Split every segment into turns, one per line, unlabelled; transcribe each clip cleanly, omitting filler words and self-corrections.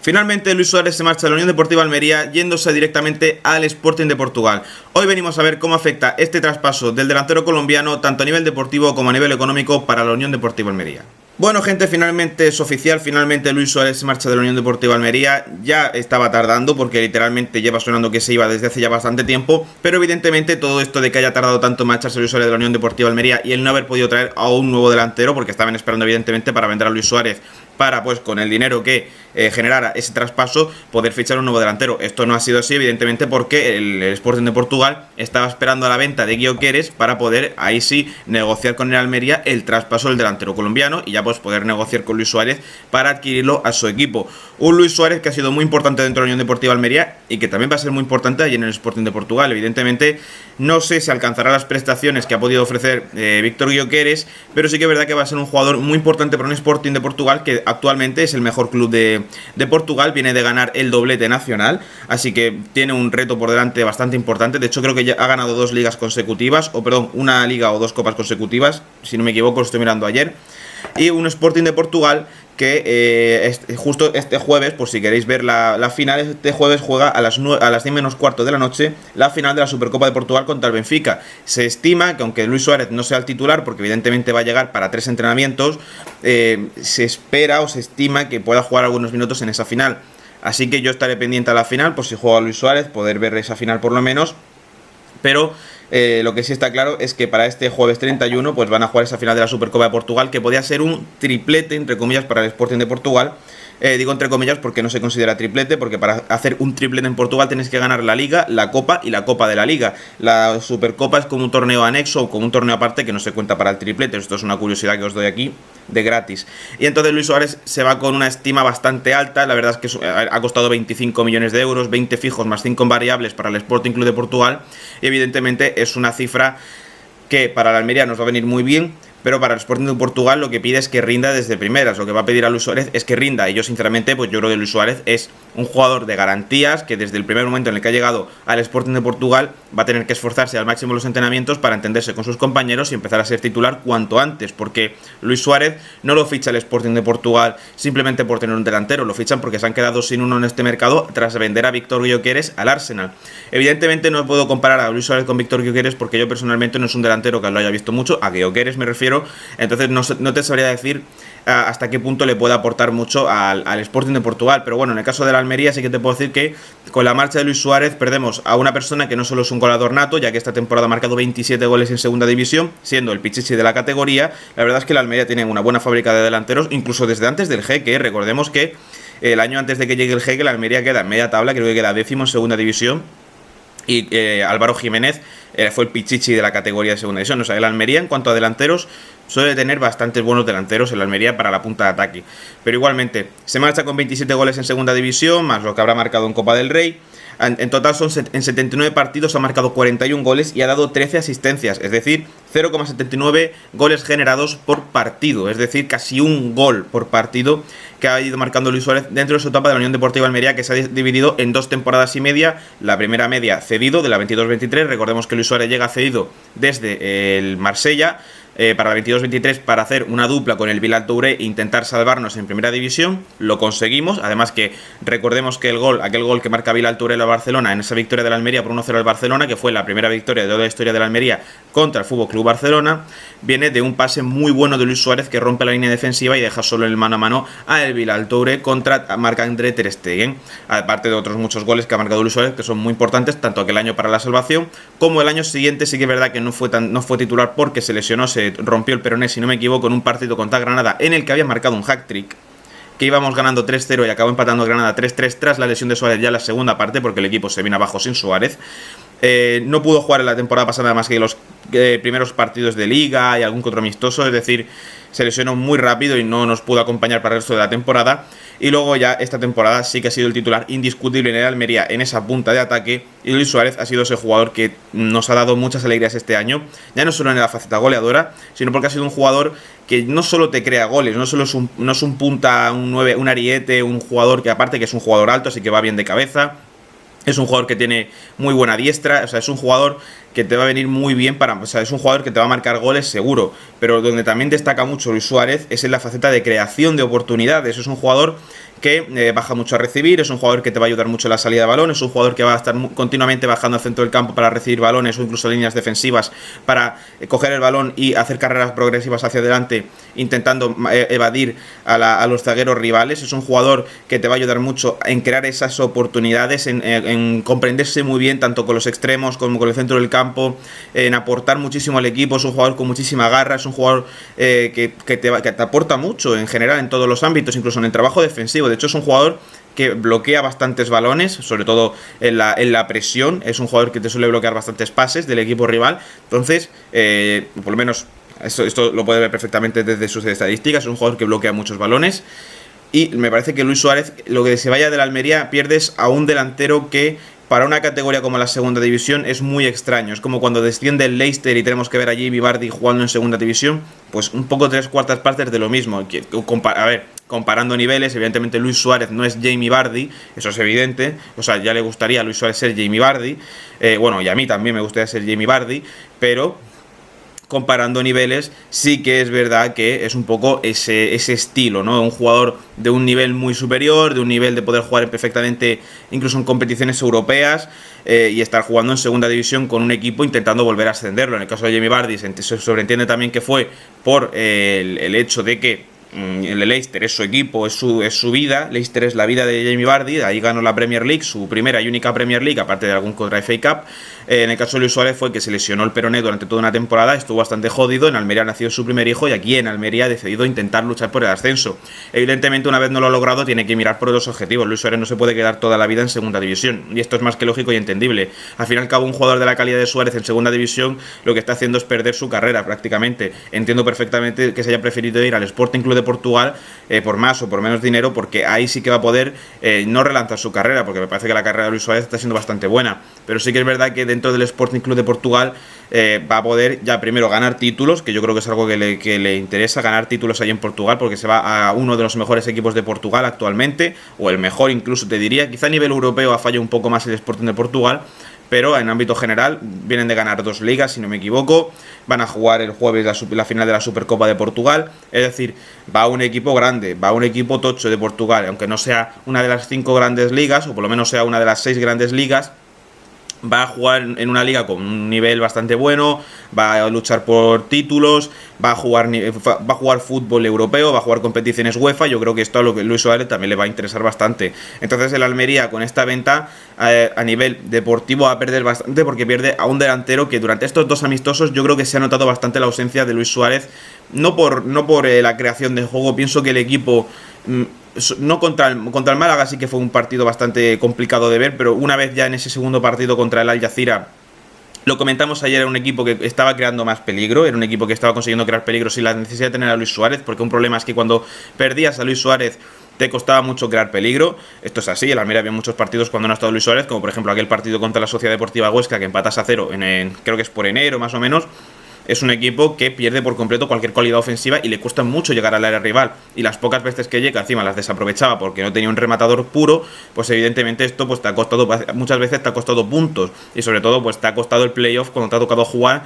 Finalmente, Luis Suárez se marcha de la Unión Deportiva Almería, yéndose directamente al Sporting de Portugal. Hoy venimos a ver cómo afecta este traspaso del delantero colombiano, tanto a nivel deportivo como a nivel económico, para la Unión Deportiva Almería. Bueno, gente, finalmente es oficial, finalmente Luis Suárez se marcha de la Unión Deportiva Almería. Ya estaba tardando porque literalmente lleva sonando que se iba desde hace ya bastante tiempo, pero evidentemente todo esto de que haya tardado tanto en marcharse Luis Suárez de la Unión Deportiva Almería y el no haber podido traer a un nuevo delantero, porque estaban esperando evidentemente para vender a Luis Suárez, para pues con el dinero que generara ese traspaso poder fichar un nuevo delantero. Esto no ha sido así evidentemente porque el Sporting de Portugal estaba esperando a la venta de Gyökeres para poder ahí sí negociar con el Almería el traspaso del delantero colombiano y ya pues poder negociar con Luis Suárez para adquirirlo a su equipo. Un Luis Suárez que ha sido muy importante dentro de la Unión Deportiva Almería y que también va a ser muy importante allí en el Sporting de Portugal. Evidentemente no sé si alcanzará las prestaciones que ha podido ofrecer Víctor Gyökeres, pero sí que es verdad que va a ser un jugador muy importante para un Sporting de Portugal que actualmente es el mejor club de Portugal, viene de ganar el doblete nacional, así que tiene un reto por delante bastante importante. De hecho creo que ya ha ganado 2 ligas consecutivas, o perdón, una liga o 2 copas consecutivas, si no me equivoco, lo estoy mirando ayer. Y un Sporting de Portugal que justo este jueves, por si queréis ver la final, este jueves juega a las 10 menos cuarto de la noche la final de la Supercopa de Portugal contra el Benfica. Se estima que aunque Luis Suárez no sea el titular, porque evidentemente va a llegar para 3 entrenamientos, se espera o se estima que pueda jugar algunos minutos en esa final. Así que yo estaré pendiente a la final, por si juega Luis Suárez, poder ver esa final por lo menos. Pero lo que sí está claro es que para este jueves 31 pues van a jugar esa final de la Supercopa de Portugal, que podía ser un triplete, entre comillas, para el Sporting de Portugal. Digo entre comillas porque no se considera triplete, porque para hacer un triplete en Portugal tienes que ganar la Liga, la Copa y la Copa de la Liga. La Supercopa es como un torneo anexo o como un torneo aparte que no se cuenta para el triplete. Esto es una curiosidad que os doy aquí de gratis. Y entonces Luis Suárez se va con una estima bastante alta. La verdad es que ha costado 25 millones de euros, 20 fijos más 5 variables para el Sporting Club de Portugal. Y evidentemente es una cifra que para la Almería nos va a venir muy bien, pero para el Sporting de Portugal lo que pide es que rinda desde primeras. Lo que va a pedir a Luis Suárez es que rinda. Y yo sinceramente, pues yo creo que Luis Suárez es un jugador de garantías, que desde el primer momento en el que ha llegado al Sporting de Portugal va a tener que esforzarse al máximo en los entrenamientos para entenderse con sus compañeros y empezar a ser titular cuanto antes, porque Luis Suárez no lo ficha el Sporting de Portugal simplemente por tener un delantero, lo fichan porque se han quedado sin uno en este mercado tras vender a Víctor Gyökeres al Arsenal. Evidentemente no puedo comparar a Luis Suárez con Víctor Gyökeres porque yo personalmente no es un delantero que lo haya visto mucho, a Gyökeres me refiero. Entonces no te sabría decir hasta qué punto le puede aportar mucho al Sporting de Portugal. Pero bueno, en el caso de la Almería sí que te puedo decir que con la marcha de Luis Suárez perdemos a una persona que no solo es un goleador nato, ya que esta temporada ha marcado 27 goles en segunda división, siendo el pichichi de la categoría. La verdad es que la Almería tiene una buena fábrica de delanteros, incluso desde antes del Jeque. Recordemos que el año antes de que llegue el Jeque, la Almería queda en media tabla, creo que queda 10º en segunda división. Y Álvaro Jiménez fue el pichichi de la categoría de segunda división. O sea, el Almería en cuanto a delanteros suele tener bastantes buenos delanteros en la Almería para la punta de ataque. Pero igualmente, se marcha con 27 goles en segunda división, más lo que habrá marcado en Copa del Rey. En total en 79 partidos ha marcado 41 goles y ha dado 13 asistencias, es decir, 0,79 goles generados por partido, es decir, casi un gol por partido que ha ido marcando Luis Suárez dentro de su etapa de la Unión Deportiva Almería, que se ha dividido en 2 temporadas y media. La primera media cedido de la 22-23, recordemos que Luis Suárez llega cedido desde el Marsella para la 22-23 para hacer una dupla con el Bilal Touré e intentar salvarnos en primera división. Lo conseguimos, además que recordemos que aquel gol que marca Bilal Touré a Barcelona en esa victoria de la Almería por 1-0 al Barcelona, que fue la primera victoria de toda la historia de la Almería contra el FC Barcelona, viene de un pase muy bueno de Luis Suárez que rompe la línea defensiva y deja solo el mano a mano a el Bilal Touré contra Marc-André ter Stegen, aparte de otros muchos goles que ha marcado Luis Suárez que son muy importantes, tanto aquel año para la salvación como el año siguiente. Sí que es verdad que no fue titular porque se lesionó, se rompió el peroné, si no me equivoco, en un partido contra Granada en el que había marcado un hat-trick, que íbamos ganando 3-0 y acabó empatando Granada 3-3 tras la lesión de Suárez ya en la segunda parte, porque el equipo se vino abajo sin Suárez. No pudo jugar en la temporada pasada más que los primeros partidos de Liga y algún que otro amistoso, es decir, se lesionó muy rápido y no nos pudo acompañar para el resto de la temporada. Y luego ya esta temporada sí que ha sido el titular indiscutible en el Almería en esa punta de ataque, y Luis Suárez ha sido ese jugador que nos ha dado muchas alegrías este año, ya no solo en la faceta goleadora, sino porque ha sido un jugador que no solo te crea goles, no es un punta, un 9, un ariete, un jugador que aparte que es un jugador alto, así que va bien de cabeza. Es un jugador que tiene muy buena diestra, o sea, es un jugador que te va a venir muy bien o sea, es un jugador que te va a marcar goles seguro, pero donde también destaca mucho Luis Suárez es en la faceta de creación de oportunidades. Es un jugador que baja mucho a recibir, es un jugador que te va a ayudar mucho en la salida de balón, es un jugador que va a estar continuamente bajando al centro del campo para recibir balones o incluso líneas defensivas para coger el balón y hacer carreras progresivas hacia adelante intentando evadir a los zagueros rivales. Es un jugador que te va a ayudar mucho en crear esas oportunidades, en comprenderse muy bien tanto con los extremos como con el centro del campo, en aportar muchísimo al equipo. Es un jugador con muchísima garra, es un jugador que te aporta mucho en general en todos los ámbitos, incluso en el trabajo defensivo. De hecho, es un jugador que bloquea bastantes balones, sobre todo en la presión. Es un jugador que te suele bloquear bastantes pases del equipo rival. Entonces, por lo menos esto lo puede ver perfectamente desde sus estadísticas. Es un jugador que bloquea muchos balones. Y me parece que Luis Suárez, lo que se vaya de la Almería, pierdes a un delantero que para una categoría como la segunda división es muy extraño. Es como cuando desciende el Leicester y tenemos que ver a Jamie Vardy jugando en segunda división, pues un poco 3/4 partes de lo mismo. A ver, comparando niveles, evidentemente Luis Suárez no es Jamie Vardy, eso es evidente. O sea, ya le gustaría a Luis Suárez ser Jamie Vardy, bueno, y a mí también me gustaría ser Jamie Vardy, pero comparando niveles, sí que es verdad que es un poco ese estilo, ¿no? Un jugador de un nivel muy superior, de un nivel de poder jugar perfectamente incluso en competiciones europeas, y estar jugando en segunda división con un equipo intentando volver a ascenderlo. En el caso de Jamie Vardy se sobreentiende también que fue por el hecho de que el Leicester es su equipo, es su vida. Leicester es la vida de Jamie Vardy. Ahí ganó la Premier League, su primera y única Premier League, aparte de algún contra FA Cup. En el caso de Luis Suárez fue que se lesionó el peroné durante toda una temporada, estuvo bastante jodido. En Almería nació su primer hijo y aquí en Almería ha decidido intentar luchar por el ascenso. Evidentemente, una vez no lo ha logrado, tiene que mirar por los objetivos. Luis Suárez no se puede quedar toda la vida en segunda división, y esto es más que lógico y entendible. Al fin y al cabo, un jugador de la calidad de Suárez en segunda división lo que está haciendo es perder su carrera prácticamente. Entiendo perfectamente que se haya preferido ir al Sporting Club de Portugal por más o por menos dinero, porque ahí sí que va a poder no relanzar su carrera, porque me parece que la carrera de Luis Suárez está siendo bastante buena. Pero sí que es verdad que dentro del Sporting Club de Portugal va a poder ya primero ganar títulos, que yo creo que es algo que le interesa, ganar títulos ahí en Portugal, porque se va a uno de los mejores equipos de Portugal actualmente, o el mejor incluso te diría. Quizá a nivel europeo ha fallado un poco más el Sporting de Portugal, pero en ámbito general vienen de ganar 2 ligas, si no me equivoco. Van a jugar el jueves la final de la Supercopa de Portugal. Es decir, va un equipo grande, va un equipo tocho de Portugal, aunque no sea una de las 5 grandes ligas, o por lo menos sea una de las 6 grandes ligas. Va a jugar en una liga con un nivel bastante bueno, va a luchar por títulos, va a jugar fútbol europeo, va a jugar competiciones UEFA. Yo creo que esto a lo que Luis Suárez también le va a interesar bastante. Entonces el Almería con esta venta a nivel deportivo va a perder bastante, porque pierde a un delantero que durante estos 2 amistosos yo creo que se ha notado bastante la ausencia de Luis Suárez. No por la creación de juego, pienso que el equipo... No contra el Málaga sí que fue un partido bastante complicado de ver, pero una vez ya en ese segundo partido contra el Al Jazeera, lo comentamos ayer, era un equipo que estaba creando más peligro, era un equipo que estaba consiguiendo crear peligro sin la necesidad de tener a Luis Suárez, porque un problema es que cuando perdías a Luis Suárez te costaba mucho crear peligro. Esto es así, el Almería había muchos partidos cuando no ha estado Luis Suárez, como por ejemplo aquel partido contra la Sociedad Deportiva Huesca que empatas a 0, creo que es por enero más o menos. Es un equipo que pierde por completo cualquier cualidad ofensiva y le cuesta mucho llegar al área rival. Y las pocas veces que llega, encima las desaprovechaba porque no tenía un rematador puro, pues evidentemente esto pues te ha costado, muchas veces te ha costado puntos. Y sobre todo pues te ha costado el playoff cuando te ha tocado jugar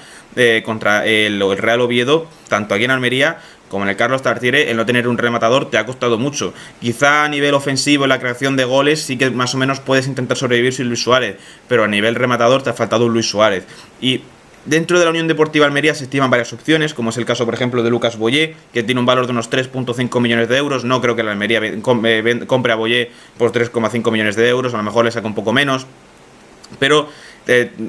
contra el Real Oviedo, tanto aquí en Almería como en el Carlos Tartiere. El no tener un rematador te ha costado mucho. Quizá a nivel ofensivo, en la creación de goles, sí que más o menos puedes intentar sobrevivir sin Luis Suárez, pero a nivel rematador te ha faltado un Luis Suárez. Y dentro de la Unión Deportiva Almería se estiman varias opciones, como es el caso, por ejemplo, de Lucas Boyé, que tiene un valor de unos 3,5 millones de euros. No creo que la Almería compre a Boyé por 3,5 millones de euros, a lo mejor le saca un poco menos. Pero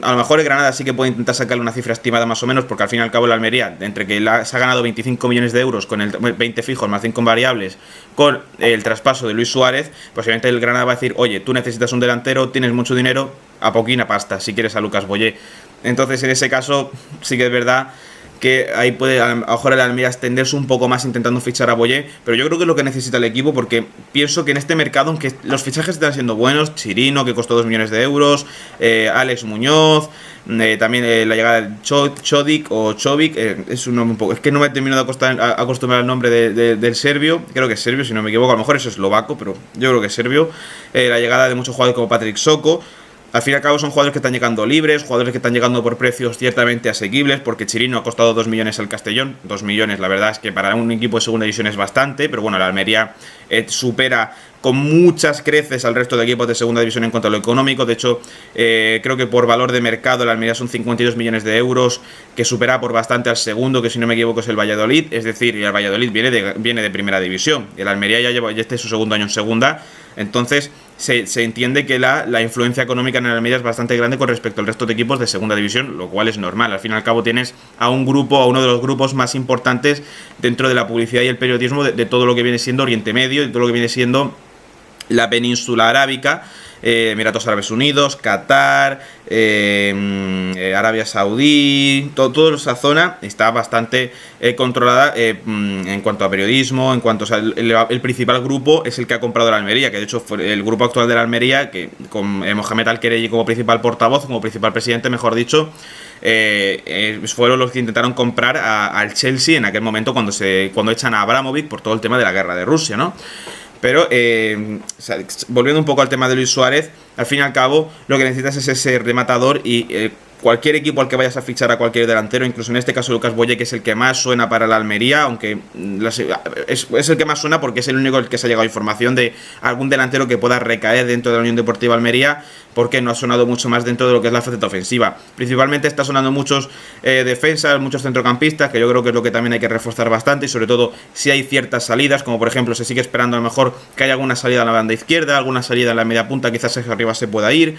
a lo mejor el Granada sí que puede intentar sacarle una cifra estimada más o menos, porque al fin y al cabo la Almería, entre que se ha ganado 25 millones de euros con el 20 fijos más 5 variables, con el traspaso de Luis Suárez, pues obviamente el Granada va a decir, oye, tú necesitas un delantero, tienes mucho dinero, a poquina pasta, si quieres a Lucas Boyé. Entonces en ese caso sí que es verdad que ahí puede a lo mejor el Almería extenderse un poco más intentando fichar a Boyé, pero yo creo que es lo que necesita el equipo, porque pienso que en este mercado, aunque los fichajes están siendo buenos, Chirino, que costó 2 millones de euros, Alex Muñoz, también la llegada de Chovic, es un nombre un poco, es que no me termino de acostumbrar al nombre del serbio, creo que es serbio si no me equivoco, a lo mejor es eslovaco, pero yo creo que es serbio, la llegada de muchos jugadores como Patrick Soko. Al fin y al cabo son jugadores que están llegando libres, jugadores que están llegando por precios ciertamente asequibles, porque Chirino ha costado 2 millones al Castellón. 2 millones, la verdad es que para un equipo de segunda división es bastante, pero bueno, la Almería supera con muchas creces al resto de equipos de segunda división en cuanto a lo económico. De hecho, creo que por valor de mercado la Almería son 52 millones de euros, que supera por bastante al segundo, que si no me equivoco es el Valladolid. Es decir, y el Valladolid viene de primera división, y el Almería ya este es su segundo año en segunda. Entonces se entiende que la influencia económica en el Almería es bastante grande con respecto al resto de equipos de segunda división, lo cual es normal. Al fin y al cabo tienes a uno de los grupos más importantes dentro de la publicidad y el periodismo de todo lo que viene siendo Oriente Medio y todo lo que viene siendo la península arábica, Emiratos Árabes Unidos, Qatar, Arabia Saudí, toda esa zona está bastante controlada en cuanto a periodismo, en cuanto, o sea, el principal grupo es el que ha comprado la Almería, que de hecho fue el grupo actual de la Almería, que con Mohamed Al-Quereyi como principal portavoz, como principal presidente, mejor dicho, fueron los que intentaron comprar al Chelsea en aquel momento cuando echan a Abramovich por todo el tema de la guerra de Rusia, ¿no? Pero, volviendo un poco al tema de Luis Suárez, al fin y al cabo lo que necesitas es ese rematador y cualquier equipo al que vayas a fichar a cualquier delantero, incluso en este caso Lucas Boye, que es el que más suena para la Almería, aunque es el que más suena porque es el único al que se ha llegado información de algún delantero que pueda recaer dentro de la Unión Deportiva Almería, porque no ha sonado mucho más dentro de lo que es la faceta ofensiva. Principalmente está sonando muchos defensas, muchos centrocampistas, que yo creo que es lo que también hay que reforzar bastante, y sobre todo si hay ciertas salidas, como por ejemplo se sigue esperando a lo mejor que haya alguna salida en la banda izquierda, alguna salida en la media punta, quizás hacia arriba se pueda ir.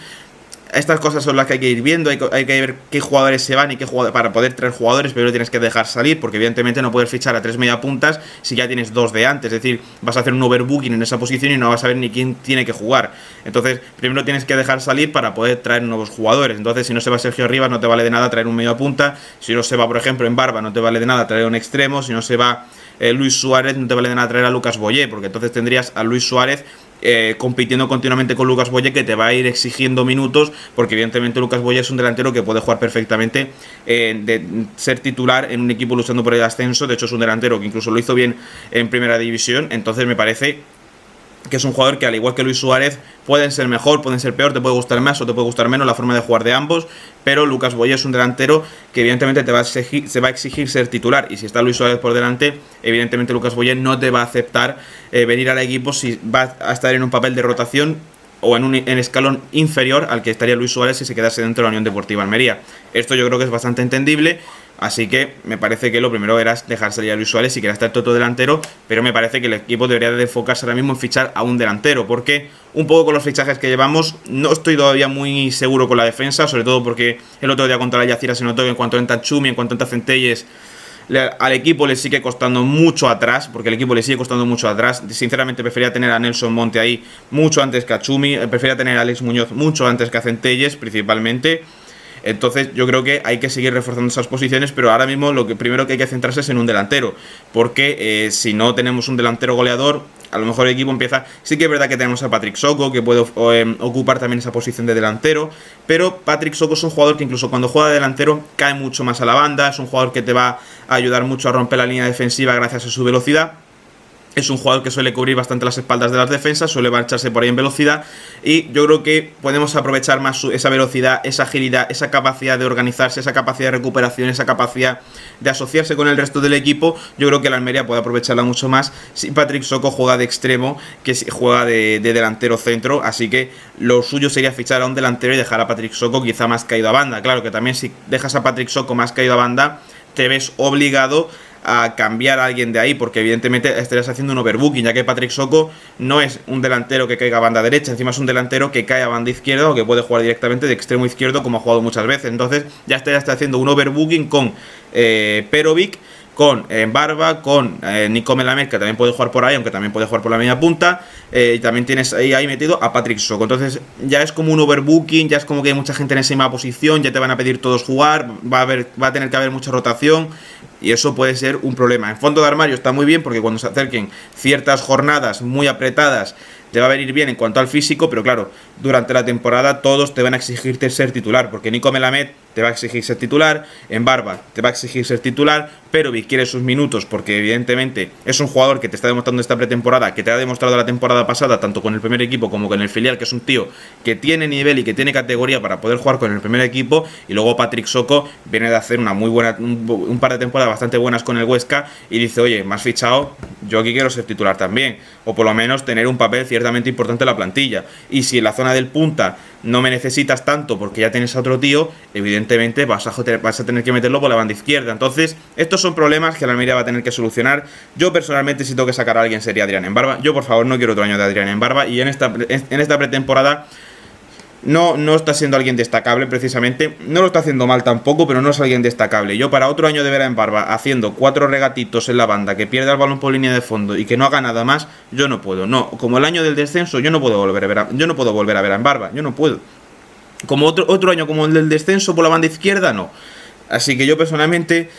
Estas cosas son las que hay que ir viendo, hay que ver qué jugadores se van y qué jugadores, para poder traer jugadores, pero tienes que dejar salir, porque evidentemente no puedes fichar a 3 mediapuntas si ya tienes 2 de antes, es decir, vas a hacer un overbooking en esa posición y no vas a ver ni quién tiene que jugar. Entonces, primero tienes que dejar salir para poder traer nuevos jugadores. Entonces, si no se va Sergio Rivas, no te vale de nada traer un mediapunta. Si no se va, por ejemplo, en Barba, no te vale de nada traer un extremo. Si no se va Luis Suárez, no te vale de nada traer a Lucas Boye, porque entonces tendrías a Luis Suárez compitiendo continuamente con Lucas Boye, que te va a ir exigiendo minutos, porque evidentemente Lucas Boye es un delantero que puede jugar perfectamente de ser titular en un equipo luchando por el ascenso. De hecho es un delantero que incluso lo hizo bien en primera división. Entonces me parece que es un jugador que, al igual que Luis Suárez, pueden ser mejor, pueden ser peor, te puede gustar más o te puede gustar menos la forma de jugar de ambos, pero Lucas Boye es un delantero que evidentemente se va a exigir ser titular, y si está Luis Suárez por delante, evidentemente Lucas Boye no te va a aceptar venir al equipo si va a estar en un papel de rotación o en escalón inferior al que estaría Luis Suárez si se quedase dentro de la Unión Deportiva Almería. Esto yo creo que es bastante entendible. Así que me parece que lo primero era dejar salir a Luis Suárez si quería estar todo delantero, pero me parece que el equipo debería de enfocarse ahora mismo en fichar a un delantero, porque un poco con los fichajes que llevamos no estoy todavía muy seguro con la defensa, sobre todo porque el otro día contra la Yacira se notó que en cuanto entra Chumi, en cuanto entra Centelles, al equipo le sigue costando mucho atrás, porque el equipo le sigue costando mucho atrás. Sinceramente prefería tener a Nelson Monte ahí mucho antes que a Chumi, prefería tener a Alex Muñoz mucho antes que a Centelles principalmente. Entonces yo creo que hay que seguir reforzando esas posiciones, pero ahora mismo lo que primero que hay que centrarse es en un delantero, porque si no tenemos un delantero goleador, a lo mejor el equipo empieza... Sí que es verdad que tenemos a Patrick Soko, que puede ocupar también esa posición de delantero, pero Patrick Soko es un jugador que incluso cuando juega de delantero cae mucho más a la banda, es un jugador que te va a ayudar mucho a romper la línea defensiva gracias a su velocidad. Es un jugador que suele cubrir bastante las espaldas de las defensas, suele marcharse por ahí en velocidad, y yo creo que podemos aprovechar más esa velocidad, esa agilidad, esa capacidad de organizarse, esa capacidad de recuperación, esa capacidad de asociarse con el resto del equipo. Yo creo que la Almería puede aprovecharla mucho más si Patrick Soko juega de extremo que si juega de delantero centro, así que lo suyo sería fichar a un delantero y dejar a Patrick Soko quizá más caído a banda. Claro que también si dejas a Patrick Soko más caído a banda, te ves obligado a cambiar a alguien de ahí, porque evidentemente estarías haciendo un overbooking, ya que Patrick Soko no es un delantero que caiga a banda derecha, encima es un delantero que cae a banda izquierda o que puede jugar directamente de extremo izquierdo, como ha jugado muchas veces. Entonces ya estarías haciendo un overbooking con Perovic, con Barba, con Nico Melamed, que también puede jugar por ahí, aunque también puede jugar por la media punta, y también tienes ahí metido a Patrick Soko. Entonces ya es como un overbooking, ya es como que hay mucha gente en esa misma posición, ya te van a pedir todos jugar, va a tener que haber mucha rotación, y eso puede ser un problema. En fondo de armario está muy bien, porque cuando se acerquen ciertas jornadas muy apretadas te va a venir bien en cuanto al físico, pero claro, durante la temporada todos te van a exigirte ser titular, porque Nico Melamed te va a exigir ser titular, en Barba te va a exigir ser titular, Perovic quiere sus minutos porque evidentemente es un jugador que te está demostrando esta pretemporada, que te ha demostrado la temporada pasada, tanto con el primer equipo como con el filial, que es un tío que tiene nivel y que tiene categoría para poder jugar con el primer equipo. Y luego Patrick Soko viene de hacer una muy buena, un par de temporadas bastante buenas con el Huesca y dice, oye, me has fichado, yo aquí quiero ser titular también, o por lo menos tener un papel ciertamente importante en la plantilla. Y si en la zona del punta no me necesitas tanto porque ya tienes a otro tío, evidentemente vas a tener que meterlo por la banda izquierda. Entonces, estos son problemas que la Almería va a tener que solucionar. Yo personalmente, si tengo que sacar a alguien, sería Adrián en Barba. Yo, por favor, no quiero otro año de Adrián en Barba. Y en esta pretemporada no está siendo alguien destacable precisamente. No lo está haciendo mal tampoco, pero no es alguien destacable. Yo para otro año de Vera en Barba, haciendo 4 regatitos en la banda, que pierda el balón por línea de fondo y que no haga nada más, yo no puedo. No, como el año del descenso, yo no puedo volver a Vera en Barba. Yo no puedo. Como otro año como el del descenso por la banda izquierda, no. Así que yo personalmente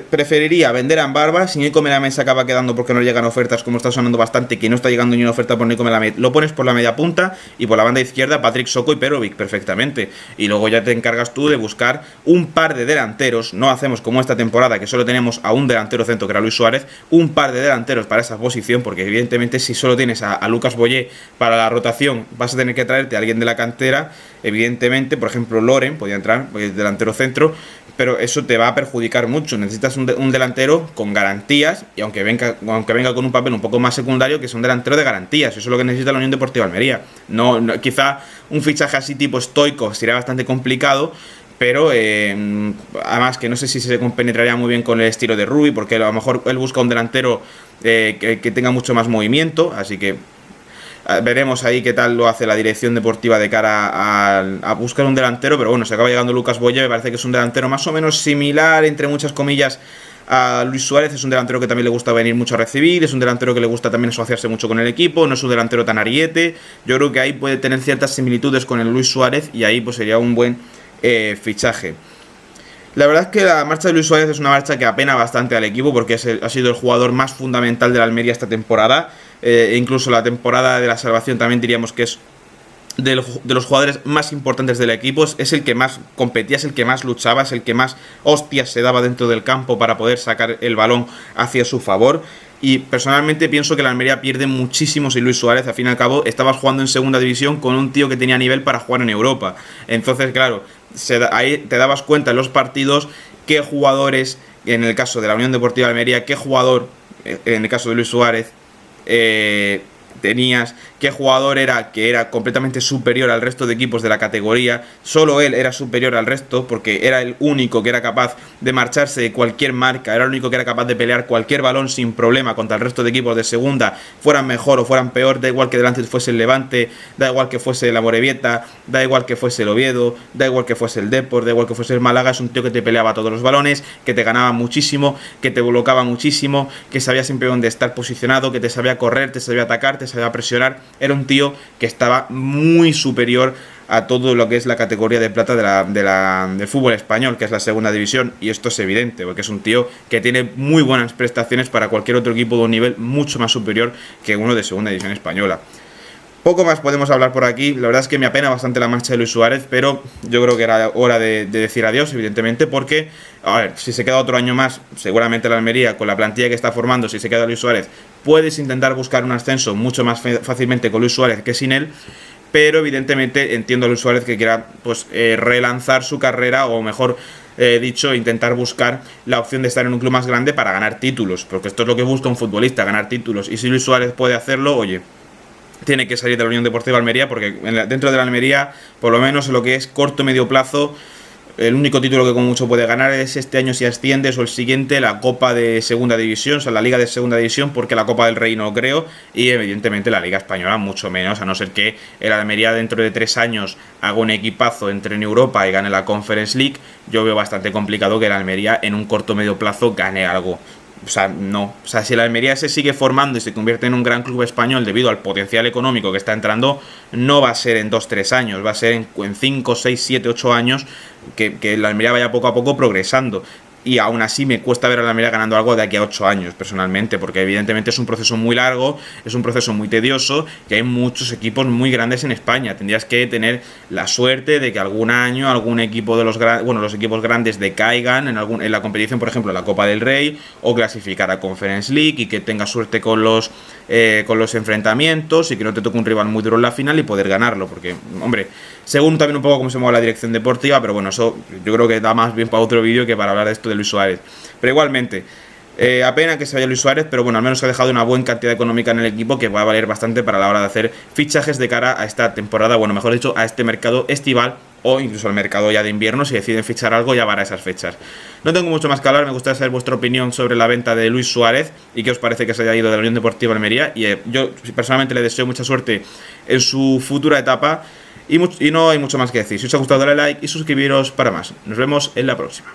preferiría vender a Barba. Si Nico Melamed se acaba quedando porque no llegan ofertas, como está sonando bastante, que no está llegando ni una oferta por Nico Melamed, lo pones por la media punta y por la banda izquierda Patrick Soko y Perovic perfectamente. Y luego ya te encargas tú de buscar un par de delanteros. No hacemos como esta temporada, que solo tenemos a un delantero centro, que era Luis Suárez, un par de delanteros para esa posición, porque evidentemente si solo tienes a Lucas Boyé para la rotación, vas a tener que traerte a alguien de la cantera. Evidentemente, por ejemplo, Loren podía entrar, porque es delantero centro, pero eso te va a perjudicar mucho. Necesitas un delantero con garantías, y aunque venga con un papel un poco más secundario, que es un delantero de garantías. Eso es lo que necesita la Unión Deportiva Almería. No, quizá un fichaje así tipo Stoico sería bastante complicado, pero además que no sé si se compenetraría muy bien con el estilo de Rubi, porque a lo mejor él busca un delantero que tenga mucho más movimiento, así que veremos ahí qué tal lo hace la dirección deportiva de cara a buscar un delantero. Pero bueno, se acaba llegando Lucas Boya, me parece que es un delantero más o menos similar, entre muchas comillas, a Luis Suárez. Es un delantero que también le gusta venir mucho a recibir, es un delantero que le gusta también asociarse mucho con el equipo, no es un delantero tan ariete. Yo creo que ahí puede tener ciertas similitudes con el Luis Suárez y ahí pues sería un buen fichaje. La verdad es que la marcha de Luis Suárez es una marcha que apena bastante al equipo, porque ha sido el jugador más fundamental de la Almería esta temporada. Incluso la temporada de la salvación también diríamos que es de los jugadores más importantes del equipo. Es el que más competía, es el que más luchaba, es el que más hostias se daba dentro del campo para poder sacar el balón hacia su favor. Y personalmente pienso que la Almería pierde muchísimo si Luis Suárez, al fin y al cabo, estabas jugando en segunda división con un tío que tenía nivel para jugar en Europa. Entonces, claro, ahí te dabas cuenta en los partidos qué jugadores, en el caso de la Unión Deportiva Almería, qué jugador, en el caso de Luis Suárez, tenías, qué jugador era que era completamente superior al resto de equipos de la categoría. Solo él era superior al resto porque era el único que era capaz de marcharse de cualquier marca, era el único que era capaz de pelear cualquier balón sin problema contra el resto de equipos de segunda, fueran mejor o fueran peor. Da igual que delante fuese el Levante, da igual que fuese la Amorebieta, da igual que fuese el Oviedo, da igual que fuese el Depor, da igual que fuese el Málaga. Es un tío que te peleaba todos los balones, que te ganaba muchísimo, que te bloqueaba muchísimo, que sabía siempre dónde estar posicionado, que te sabía correr, te sabía atacar, te sabía presionar. Era un tío que estaba muy superior a todo lo que es la categoría de plata del fútbol español, que es la segunda división, y esto es evidente, porque es un tío que tiene muy buenas prestaciones para cualquier otro equipo de un nivel mucho más superior que uno de segunda división española. Poco más podemos hablar por aquí. La verdad es que me apena bastante la marcha de Luis Suárez, pero yo creo que era hora de decir adiós, evidentemente, porque, a ver, si se queda otro año más, seguramente la Almería, con la plantilla que está formando, si se queda Luis Suárez, puedes intentar buscar un ascenso mucho más fácilmente con Luis Suárez que sin él. Pero evidentemente entiendo a Luis Suárez que quiera pues relanzar su carrera, o mejor dicho, intentar buscar la opción de estar en un club más grande para ganar títulos, porque esto es lo que busca un futbolista, ganar títulos. Y si Luis Suárez puede hacerlo, oye, tiene que salir de la Unión Deportiva Almería, porque dentro de la Almería, por lo menos en lo que es corto medio plazo, el único título que como mucho puede ganar es este año si asciendes, o el siguiente, la Copa de Segunda División, o sea, la Liga de Segunda División, porque la Copa del Rey no creo, y evidentemente la Liga Española mucho menos, a no ser que el Almería dentro de 3 años haga un equipazo, entre en Europa y gane la Conference League. Yo veo bastante complicado que el Almería en un corto medio plazo gane algo. O sea, no. O sea, si la Almería se sigue formando y se convierte en un gran club español debido al potencial económico que está entrando, no va a ser en 2-3 años, va a ser en 5, 6, 7, 8 años que la Almería vaya poco a poco progresando. y aún así me cuesta ver a la Almería ganando algo de aquí a 8 años, personalmente, porque evidentemente es un proceso muy largo, es un proceso muy tedioso, y hay muchos equipos muy grandes en España. Tendrías que tener la suerte de que algún año algún equipo de los equipos grandes decaigan en la competición, por ejemplo, la Copa del Rey, o clasificar a Conference League, y que tengas suerte con los enfrentamientos, y que no te toque un rival muy duro en la final y poder ganarlo, porque, hombre, según también un poco cómo se mueve la dirección deportiva, pero bueno, eso yo creo que da más bien para otro vídeo que para hablar de esto de Luis Suárez. Pero igualmente, apenas que se vaya Luis Suárez, pero bueno, al menos ha dejado una buena cantidad económica en el equipo que va a valer bastante para la hora de hacer fichajes de cara a esta temporada, bueno, mejor dicho, a este mercado estival, o incluso al mercado ya de invierno. Si deciden fichar algo, ya para esas fechas. No tengo mucho más que hablar, me gustaría saber vuestra opinión sobre la venta de Luis Suárez y qué os parece que se haya ido de la Unión Deportiva Almería, y yo personalmente le deseo mucha suerte en su futura etapa, y no hay mucho más que decir. Si os ha gustado, dale like y suscribiros para más. Nos vemos en la próxima.